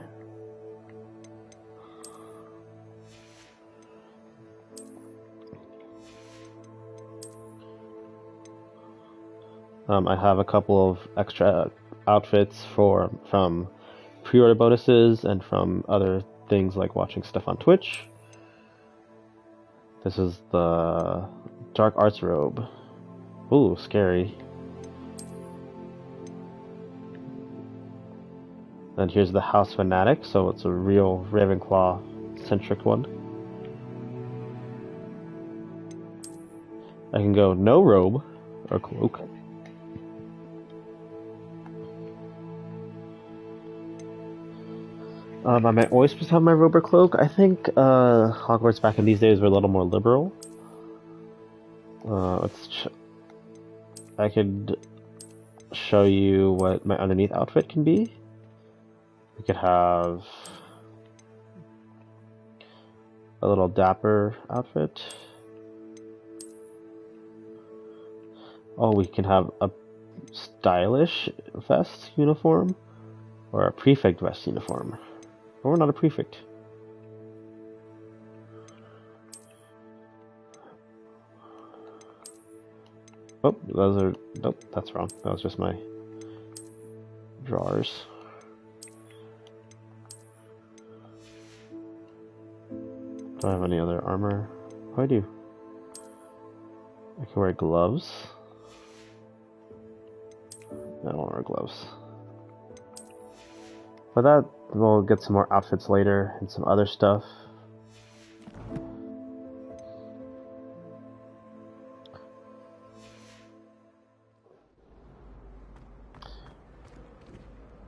I have a couple of extra outfits from pre-order bonuses and from other things like watching stuff on Twitch. This is the Dark Arts robe. Ooh, scary. And here's the House Fanatic, so it's a real Ravenclaw-centric one. I can go no robe or cloak. I might always supposed to have my robe or cloak. I think Hogwarts back in these days were a little more liberal. I could show you what my underneath outfit can be. We could have a little dapper outfit. Oh, we can have a stylish vest uniform or a prefect vest uniform. But we're not a prefect. Oh, nope, that's wrong. That was just my drawers. Do I have any other armor? Oh, I do. I can wear gloves. I don't want to wear gloves. But that, we'll get some more outfits later and some other stuff.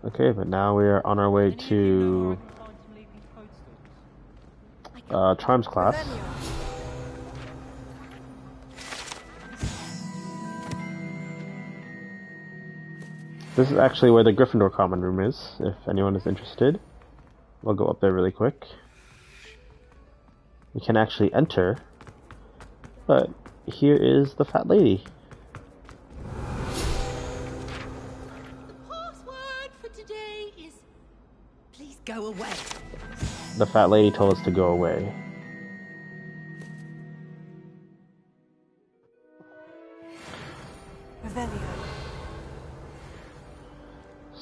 Okay, but now we are on our way to Charms class. This is actually where the Gryffindor common room is, if anyone is interested. We'll go up there really quick. We can actually enter, but here is the fat lady. Password for today is please go away. The fat lady told us to go away.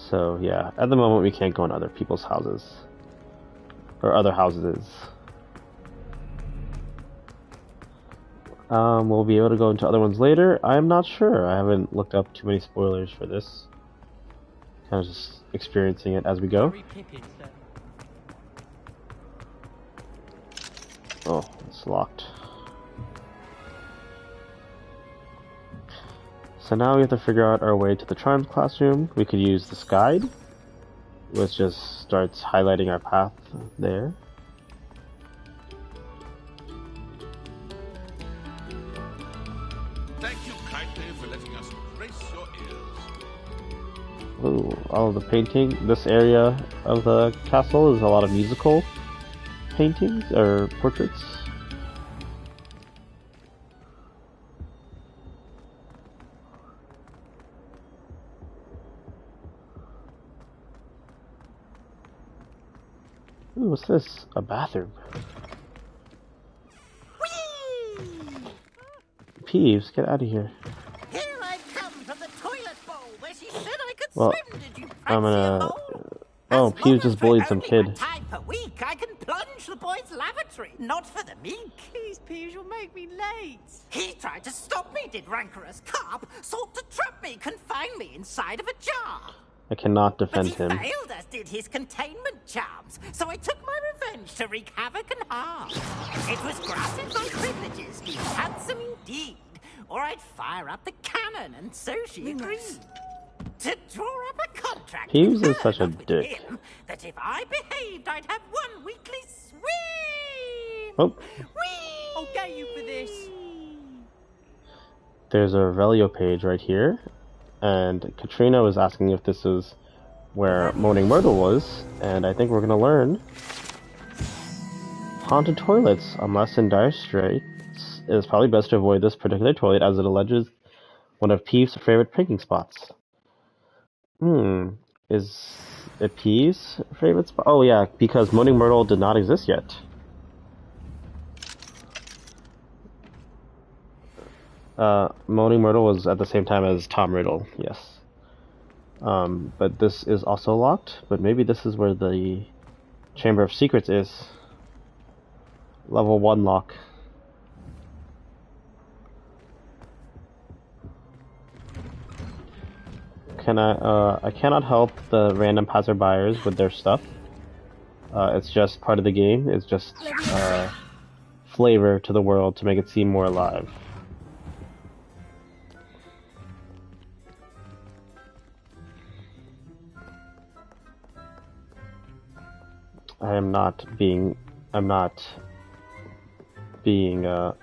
So yeah, at the moment we can't go in other people's houses. Or other houses. We'll be able to go into other ones later. I'm not sure. I haven't looked up too many spoilers for this. Kind of just experiencing it as we go. Oh, it's locked. So now we have to figure out our way to the Charms classroom. We could use this guide, which just starts highlighting our path there. Thank you kindly for letting us grace your ears. Ooh, all of the painting. This area of the castle is a lot of musical paintings or portraits. Ooh, what's this? A bathroom. Peeves, get out of here. Here I come from the toilet bowl where she said I could Well, swim. Did you I'm fancy gonna... a bowl? Oh, Peeves just bullied some kid. Time per week, I can plunge the boy's lavatory. Not for the meek. Please, Peeves, you'll make me late. He tried to stop me, did rancorous carp. Sought to trap me, confine me inside of a jar. I cannot defend But he him. failed, as did his containment charms. So I took my revenge to wreak havoc and harm. It was granted my privileges, be handsome indeed. Or I'd fire up the cannon, and so she agreed. To draw up a contract Peeves with is such a with dick. him, that if I behaved, I'd have one weekly swim. Oh. Whee! I'll get you for this. There's a Revelio page right here, and Katrina was asking if this is where Moaning Myrtle was, and I think we're gonna learn. Haunted toilets, unless in dire straits, it is probably best to avoid this particular toilet as it alleges one of Peeves' favorite pranking spots. Is it Peeves' favorite spot? Oh yeah, because Moaning Myrtle did not exist yet. Moaning Myrtle was at the same time as Tom Riddle, yes. But this is also locked, but maybe this is where the Chamber of Secrets is. Level 1 lock. I cannot help the random passerbyers with their stuff. It's just part of the game. It's just flavor to the world to make it seem more alive. I'm not being, how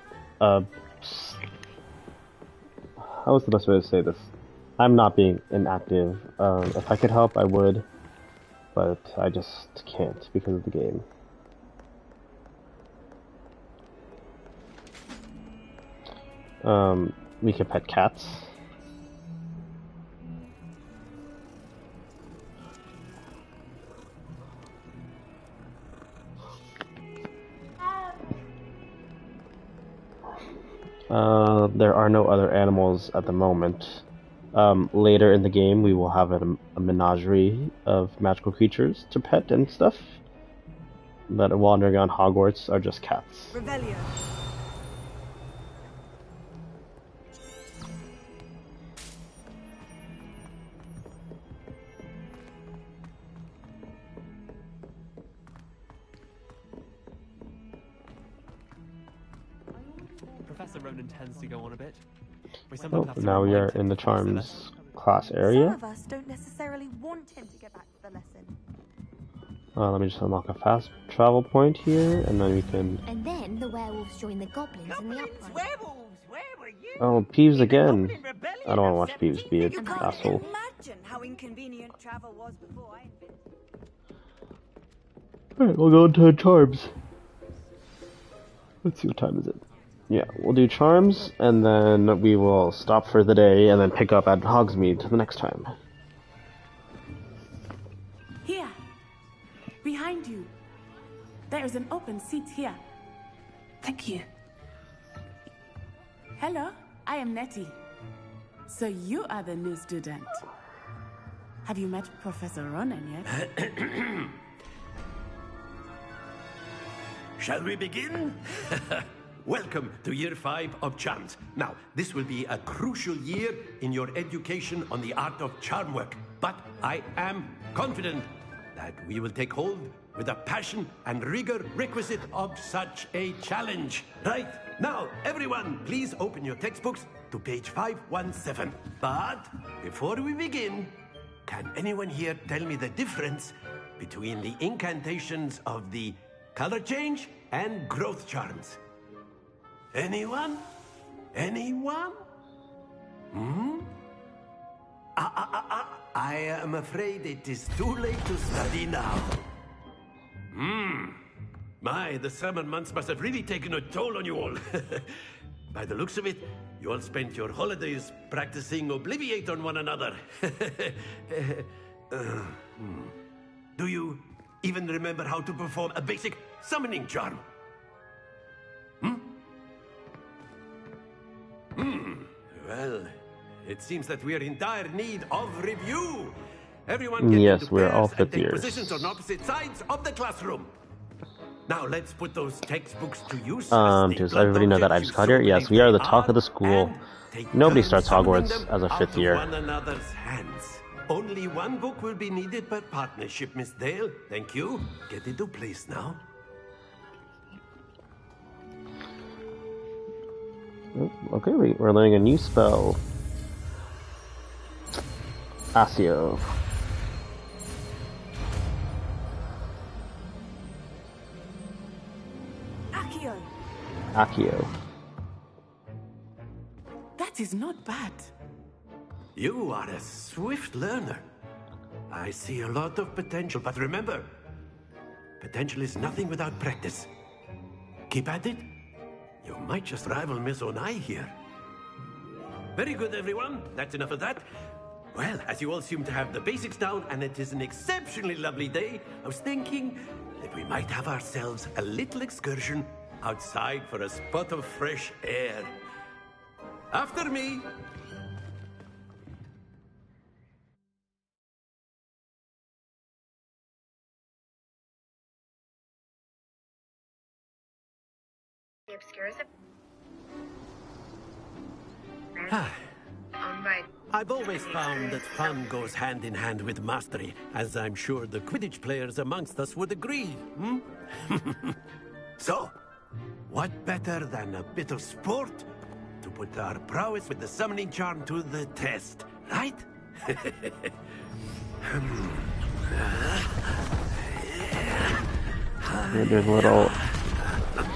is the best way to say this? I'm not being inactive. If I could help, I would, but I just can't because of the game. We can pet cats. There are no other animals at the moment. Later in the game, we will have a menagerie of magical creatures to pet and stuff. But wandering on Hogwarts are just cats. Revelio. Professor Ronan tends to go on a bit. Oh, now we are in the Charms class area. Some of us don't necessarily want him to get back to the lesson. Let me just unlock a fast travel point here, and then we can... And then the werewolves join the goblins in the upright. Werewolves, where were you? Oh, Peeves again. I don't want to watch Beavis be an asshole. Imagine how inconvenient travel was before I invented. Alright, we'll go into charms. Let's see, what time is it? Yeah, we'll do charms, and then we will stop for the day, and then pick up at Hogsmeade the next time. Here. Behind you. There is an open seat here. Thank you. Hello, I am Nettie. So you are the new student. Have you met Professor Ronan yet? Shall we begin? Welcome to Year 5 of Charms. Now, this will be a crucial year in your education on the art of charm work. But I am confident that we will take hold with the passion and rigor requisite of such a challenge. Right, now, everyone, please open your textbooks to page 517. But before we begin, can anyone here tell me the difference between the incantations of the color change and growth charms? Anyone? Anyone? I am afraid it is too late to study now. My, the summer months must have really taken a toll on you all. By the looks of it, you all spent your holidays practicing Obliviate on one another. Do you even remember how to perform a basic summoning charm? Well, it seems that we are in dire need of review. Everyone get yes, into we're all pairs and fifth take years. positions on opposite sides of the classroom. Now let's put those textbooks to use. Does everybody know that I just got here? Yes, we are the talk of the school. Nobody starts Hogwarts as a fifth year. One another's hands. Only one book will be needed per partnership, Miss Dale. Thank you. Get into place now. Okay, we're learning a new spell. Accio. Accio. That is not bad. You are a swift learner. I see a lot of potential, but remember, potential is nothing without practice. Keep at it. You might just rival Miss Onai here. Very good, everyone. That's enough of that. Well, as you all seem to have the basics down, and it is an exceptionally lovely day, I was thinking that we might have ourselves a little excursion outside for a spot of fresh air. After me. I've always found that fun goes hand in hand with mastery, as I'm sure the Quidditch players amongst us would agree. So, what better than a bit of sport to put our prowess with the summoning charm to the test, right? There's a little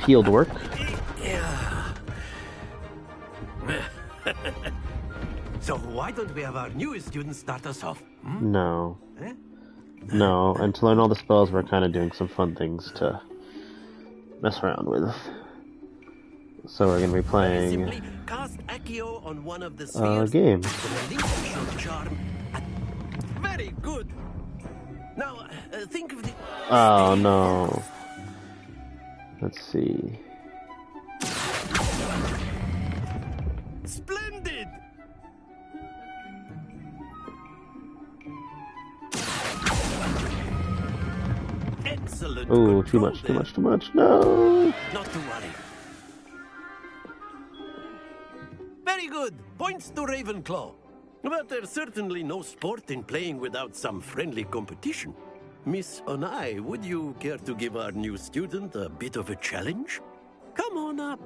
field work. So why don't we have our newest students start us off? No. No, and to learn all the spells, we're kind of doing some fun things to mess around with. So we're going to be playing Simply cast Accio on one of the a spheres. game. Charm. Very good. Now, think of the... Oh, no. Let's see. Splendid! Excellent. Oh, too much, too much, too much. No! Not to worry. Very good. Points to Ravenclaw. But there's certainly no sport in playing without some friendly competition. Miss Onai, would you care to give our new student a bit of a challenge? Come on up.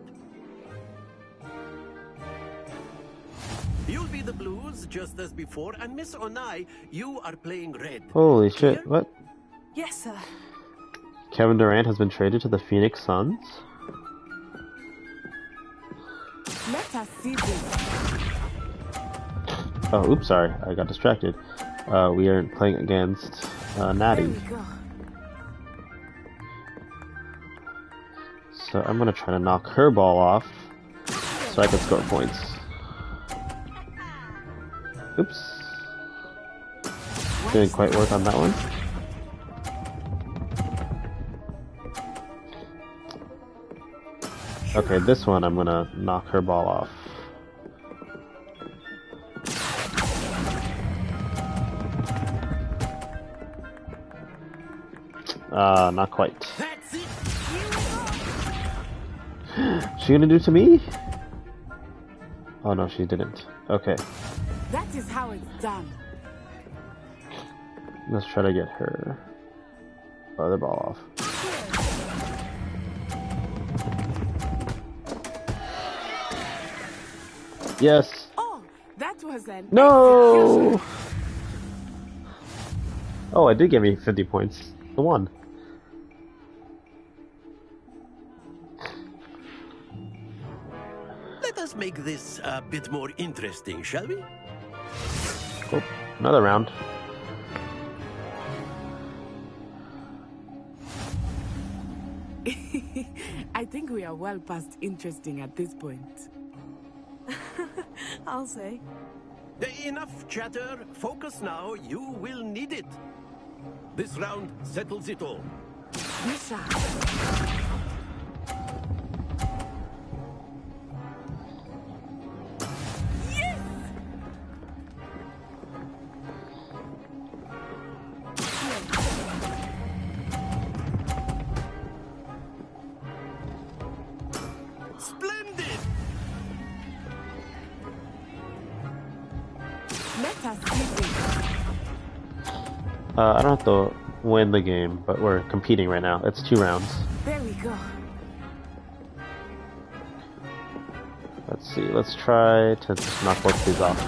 You'll be the blues just as before, and Miss Onai, you are playing red. Holy shit, what? Yes, sir. Kevin Durant has been traded to the Phoenix Suns? Let us see this. Oh, oops, sorry, I got distracted. We are playing against Natty. So I'm gonna try to knock her ball off so I can score points. Oops. Didn't quite work on that one. Okay, this one I'm gonna knock her ball off. Not quite. She gonna do it to me? Oh no, she didn't. Okay. That is how it's done. Let's try to get her other ball off. Yes. Oh, that was an No. Oh, it did give me 50 points. The one. Let us make this a bit more interesting, shall we? Oh, another round. I think we are well past interesting at this point. I'll say. Enough chatter. Focus now. You will need it. This round settles it all. Misha. Splendid! Let us see this. I don't have to win the game, but we're competing right now. It's 2 rounds. There we go. Let's see. Let's try to just knock both these off.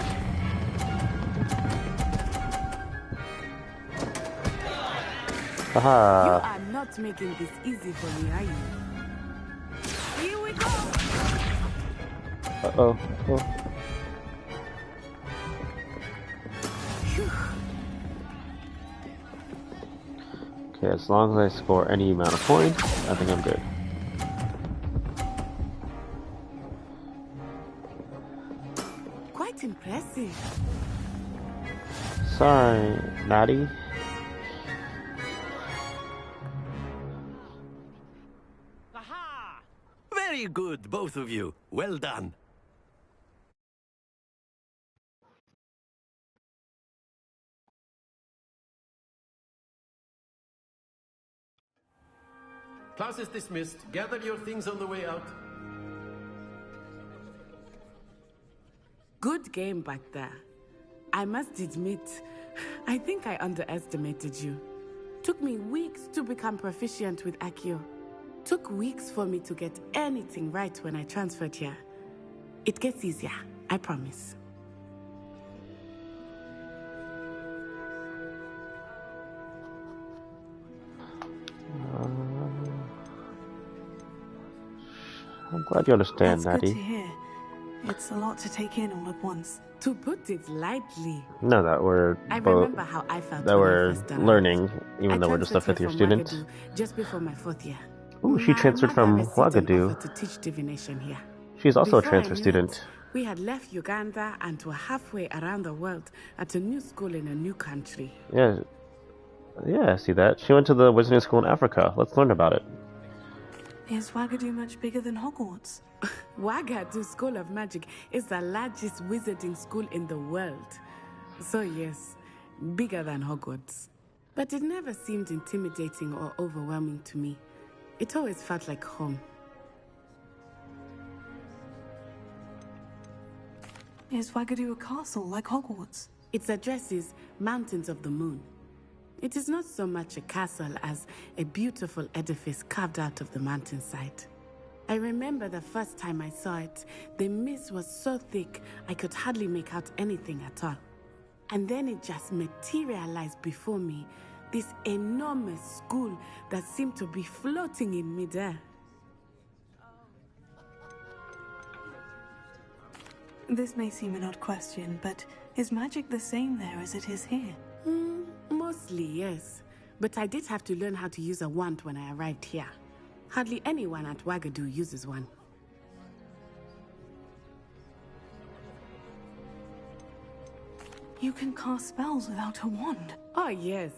Haha. You are not making this easy for me, are you? Here we go. Uh-oh. Oh. Okay, as long as I score any amount of points, I think I'm good. Quite impressive. Sorry, Natty. Very good, both of you. Well done. Class is dismissed. Gather your things on the way out. Good game back there. I must admit, I think I underestimated you. Took me weeks to become proficient with Accio. Took weeks for me to get anything right when I transferred here. It gets easier, I promise. I'm glad you understand, That's good Natty. to hear. It's a lot to take in all at once. To put it lightly. No, that we're I both remember how I felt that when we're I first arrived. learning, even I though we're just a transferred 5th year here student. from Ouagadougou just before my 4th year. Ooh, she transferred from My mother received an offer Ouagadougou. to teach divination here. She's also a Before I transfer knew student. it, we had left Uganda and were halfway around the world at a new school in a new country. Yeah, I see that. She went to the wizarding school in Africa. Let's learn about it. Is Ouagadougou much bigger than Hogwarts? Ouagadougou School of Magic is the largest wizarding school in the world. So yes, bigger than Hogwarts. But it never seemed intimidating or overwhelming to me. It always felt like home. Is Ouagadougou a castle like Hogwarts? Its address is Mountains of the Moon. It is not so much a castle as a beautiful edifice carved out of the mountainside. I remember the first time I saw it, the mist was so thick I could hardly make out anything at all. And then it just materialized before me, this enormous school that seemed to be floating in midair. This may seem an odd question, but Is magic the same there as it is here? Mostly, yes. But I did have to learn how to use a wand when I arrived here. Hardly anyone at Wagadu uses one. You can cast spells without a wand? Oh, yes.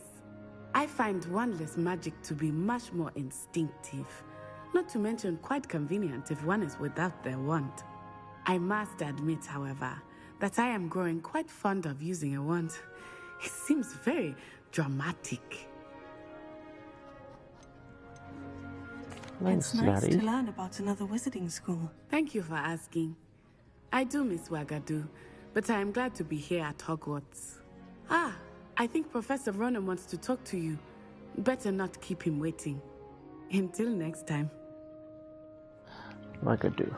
I find wandless magic to be much more instinctive. Not to mention quite convenient if one is without their wand. I must admit, however, that I am growing quite fond of using a wand. It seems very dramatic. It's nice to learn about another wizarding school. Thank you for asking. I do miss Wagadu, but I am glad to be here at Hogwarts. Ah, I think Professor Ronan wants to talk to you. Better not keep him waiting. Until next time. Wagadu.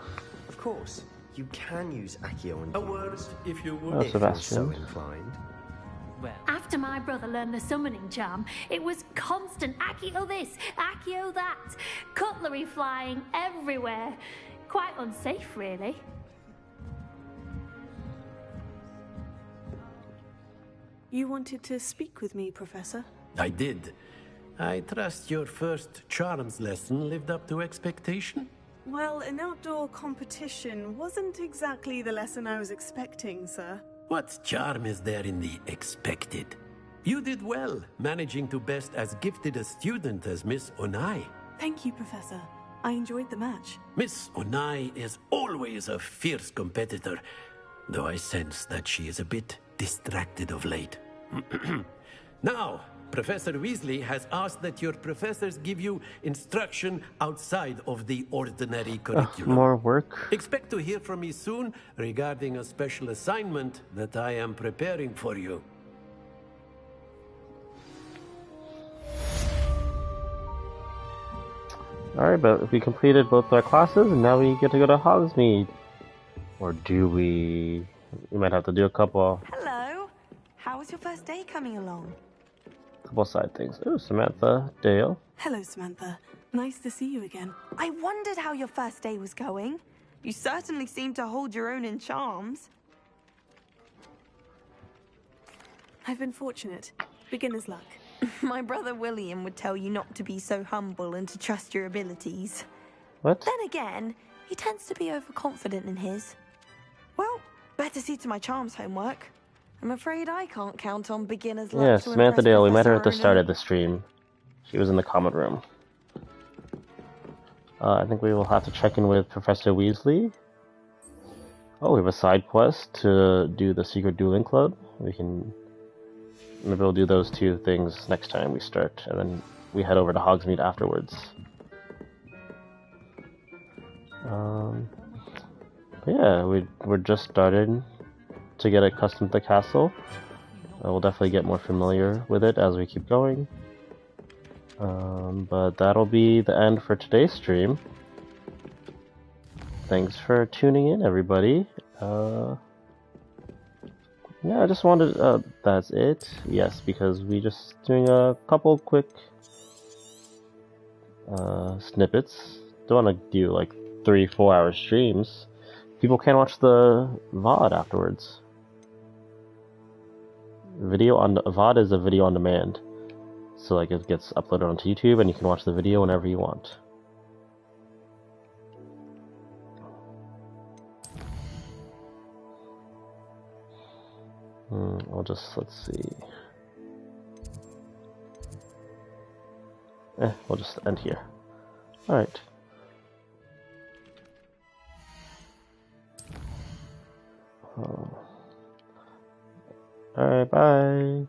Of course, you can use Accio on A word, if you would. Oh, if you're so Sebastian. inclined. After my brother learned the summoning charm, it was constant Accio this, Accio that, cutlery flying everywhere. Quite unsafe, really. You wanted to speak with me, Professor? I did. I trust your first charms lesson lived up to expectation? Well, an outdoor competition wasn't exactly the lesson I was expecting, sir. What charm is there in the expected? You did well, managing to best as gifted a student as Miss Onai. Thank you, Professor. I enjoyed the match. Miss Onai is always a fierce competitor, though I sense that she is a bit distracted of late. Now, Professor Weasley has asked that your professors give you instruction outside of the ordinary curriculum. More work. Expect to hear from me soon regarding a special assignment that I am preparing for you. Alright, but we completed both our classes, and now we get to go to Hogsmeade. Or do we? We might have to do a couple Hello. How was your first day coming along? side things. Ooh, Samantha, Dale. Hello, Samantha. Nice to see you again. I wondered how your first day was going. You certainly seem to hold your own in charms. I've been fortunate. Beginner's luck. My brother William would tell you not to be so humble and to trust your abilities. What? Then again, he tends to be overconfident in his. Well, better see to my charms homework. I'm afraid I can't count on beginner's luck. Yeah, to Samantha impress Dale. We met her at the Professor start Ronan. of the stream. She was in the common room. I think we will have to check in with Professor Weasley. Oh, we have a side quest to do the Secret Dueling Club. Maybe we'll do those two things next time we start, and then we head over to Hogsmeade afterwards. But yeah, we're just started to get accustomed to the castle. We'll definitely get more familiar with it as we keep going. But that'll be the end for today's stream. Thanks for tuning in, everybody. Yeah, I just wanted, that's it? Yes, because we just doing a couple quick, snippets. Don't want to do like 3-4 hour streams. People can't watch the VOD afterwards. VOD is a video on demand. So like it gets uploaded onto YouTube and you can watch the video whenever you want. Let's see. We'll just end here. Alright. Alright, bye.